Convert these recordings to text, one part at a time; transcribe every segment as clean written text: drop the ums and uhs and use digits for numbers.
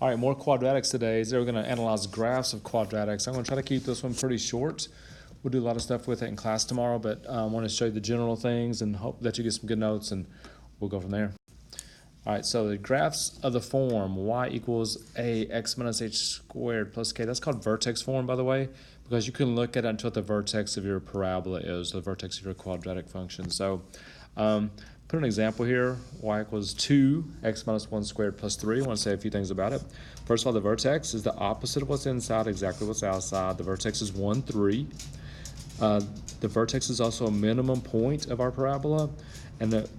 All right, more quadratics today. So we're going to analyze graphs of quadratics. I'm going to try to keep this one pretty short. We'll do a lot of stuff with it in class tomorrow, but I want to show you the general things and hope that you get some good notes, and we'll go from there. All right, so the graphs of the form y equals ax minus h squared plus k. That's called vertex form, by the way, because you can look at it until what the vertex of your parabola is, the vertex of your quadratic function. So put an example here. Y equals 2x minus 1 squared plus 3. I want to say a few things about it. First of all, the vertex is the opposite of what's inside, exactly what's outside. The vertex is 1, 3. The vertex is also a minimum point of our parabola, and the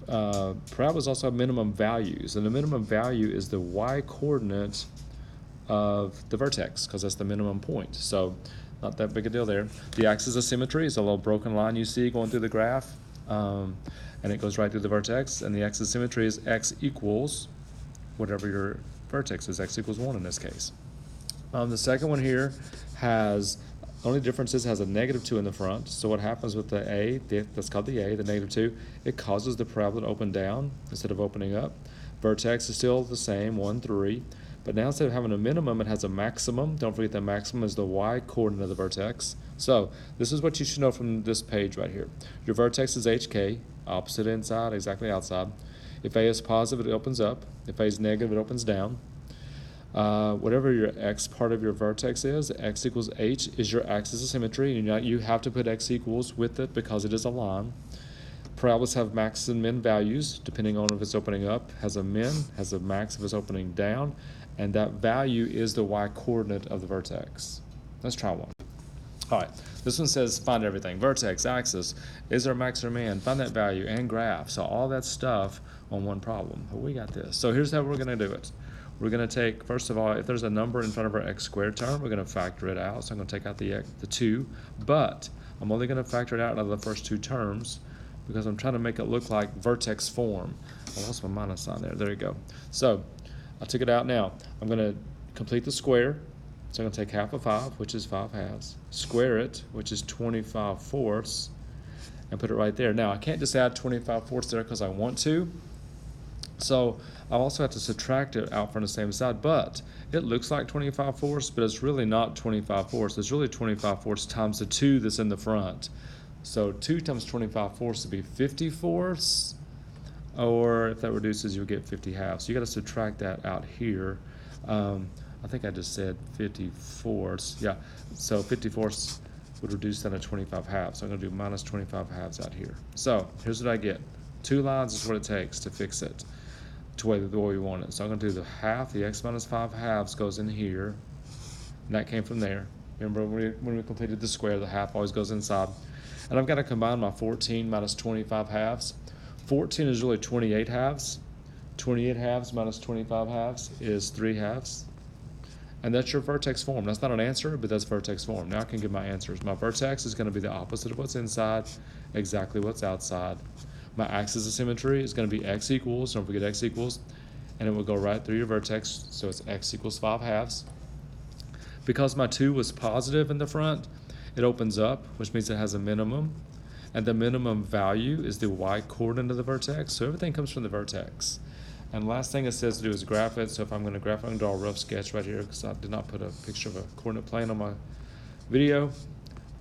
parabola is also minimum values, and the minimum value is the y-coordinate of the vertex, because that's the minimum point. So not that big a deal there. The axis of symmetry is a little broken line you see going through the graph, and it goes right through the vertex, and the axis of symmetry is x equals whatever your vertex is, x equals 1 in this case. The second one here has, only difference is has a -2 in the front. So what happens with the a, that's called the a, the -2, it causes the parabola to open down instead of opening up. Vertex is still the same, 1, 3. But now instead of having a minimum, it has a maximum. Don't forget the maximum is the y-coordinate of the vertex. So this is what you should know from this page right here. Your vertex is hk, opposite inside, exactly outside. If a is positive, it opens up. If a is negative, it opens down. Whatever your x part of your vertex is, x equals h is your axis of symmetry, and you have to put x equals with it because it is a line. Parabolas have max and min values depending on if it's opening up, has a min, has a max if it's opening down, and that value is the y-coordinate of the vertex. Let's try one. All right, this one says find everything. Vertex, axis, is there max or min, find that value, and graph. So all that stuff on one problem. But we got this. So here's how we're going to do it. We're going to take, first of all, if there's a number in front of our x squared term, we're going to factor it out. So I'm going to take out the 2, but I'm only going to factor it out of the first 2 terms because I'm trying to make it look like vertex form. I lost my minus sign there. There you go. So I took it out now. I'm going to complete the square. So I'm going to take half of 5, which is 5 halves, square it, which is 25 fourths, and put it right there. Now, I can't just add 25 fourths there because I want to. So I also have to subtract it out from the same side, but it looks like 25 fourths, but it's really not 25 fourths. It's really 25 fourths times the 2 that's in the front. So 2 times 25 fourths would be 50 fourths, or if that reduces, you'll get 50 halves. So you got to subtract that out here. I think I just said 50 fourths. Yeah, so 50 fourths would reduce down to 25 halves. So I'm going to do minus 25 halves out here. So here's what I get. 2 lines is what it takes to fix it to the way we want it. So I'm going to do the half, the x minus 5 halves goes in here, and that came from there. Remember when we completed the square, the half always goes inside. And I've got to combine my 14 minus 25 halves. 14 is really 28 halves. 28 halves minus 25 halves is 3 halves. And that's your vertex form. That's not an answer, but that's vertex form. Now I can give my answers. My vertex is going to be the opposite of what's inside, exactly what's outside. My axis of symmetry is going to be x equals, don't forget x equals, and it will go right through your vertex, so it's x equals 5 halves. Because my 2 was positive in the front, it opens up, which means it has a minimum, and the minimum value is the y-coordinate of the vertex, so everything comes from the vertex. And last thing it says to do is graph it, so if I'm going to graph it, I'm going to draw a rough sketch right here because I did not put a picture of a coordinate plane on my video.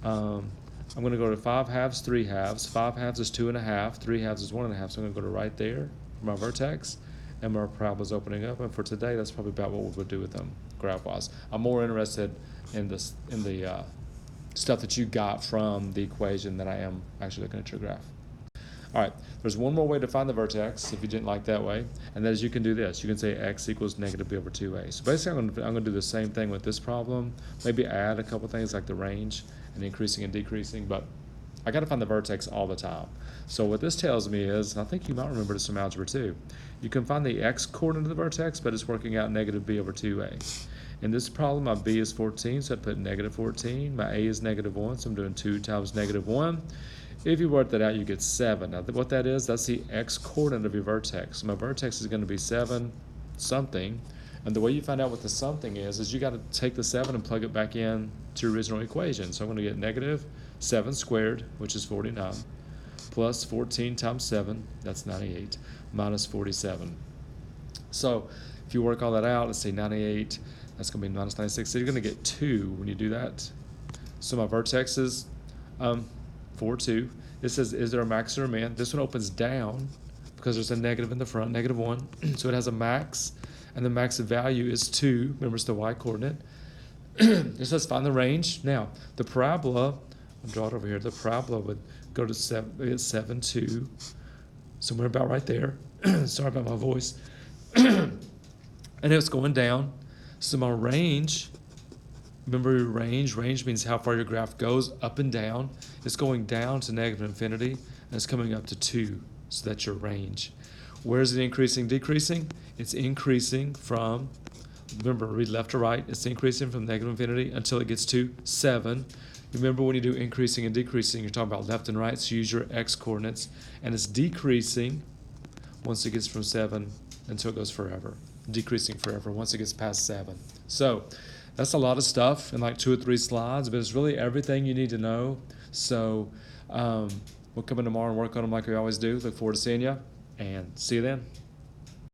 I'm going to go to 5 halves, 3 halves. 5 halves is 2.5, 3 halves is 1.5, so I'm going to go to right there for my vertex, and my parabola is opening up. And for today, that's probably about what we would do with them graph-wise. I'm more interested in the stuff that you got from the equation than I am actually looking at your graph. All right, there's one more way to find the vertex if you didn't like that way, and that is you can do this. You can say x equals negative b over 2a. So basically I'm going to do the same thing with this problem, maybe add a couple things like the range and increasing and decreasing, but I got to find the vertex all the time. So what this tells me is, and I think you might remember this from Algebra 2, you can find the x-coordinate of the vertex, but it's working out negative b over 2a. In this problem, my b is 14, so I'd put negative 14. My a is negative 1, so I'm doing 2 times negative 1. If you work that out, you get 7. Now, what that is, that's the x-coordinate of your vertex. My vertex is going to be 7 something, and the way you find out what the something is you got to take the 7 and plug it back in to your original equation. So I'm going to get negative 7 squared, which is 49, plus 14 times 7, that's 98, minus 47. So If you work all that out, let's say 98, that's going to be minus 96. So you're going to get 2 when you do that. So my vertexes, 4, 2. This says, is there a max or a min? This one opens down because there's a negative in the front, -1. So it has a max, and the max value is 2. Remember, it's the y coordinate. It says find the range. Now, the parabola, I'll draw it over here. The parabola would go to 7, 2, somewhere about right there. Sorry about my voice. And it's going down. So my range, remember your range means how far your graph goes, up and down. It's going down to -infinity, and it's coming up to 2. So that's your range. Where is it increasing, decreasing? It's increasing from, remember, read left to right. It's increasing from -infinity until it gets to 7. Remember, when you do increasing and decreasing, you're talking about left and right, so use your x coordinates. And it's decreasing once it gets from 7 until it goes forever. Decreasing forever once it gets past 7. So that's a lot of stuff in like 2 or 3 slides, but it's really everything you need to know. So we'll come in tomorrow and work on them like we always do. Look forward to seeing you, and see you then.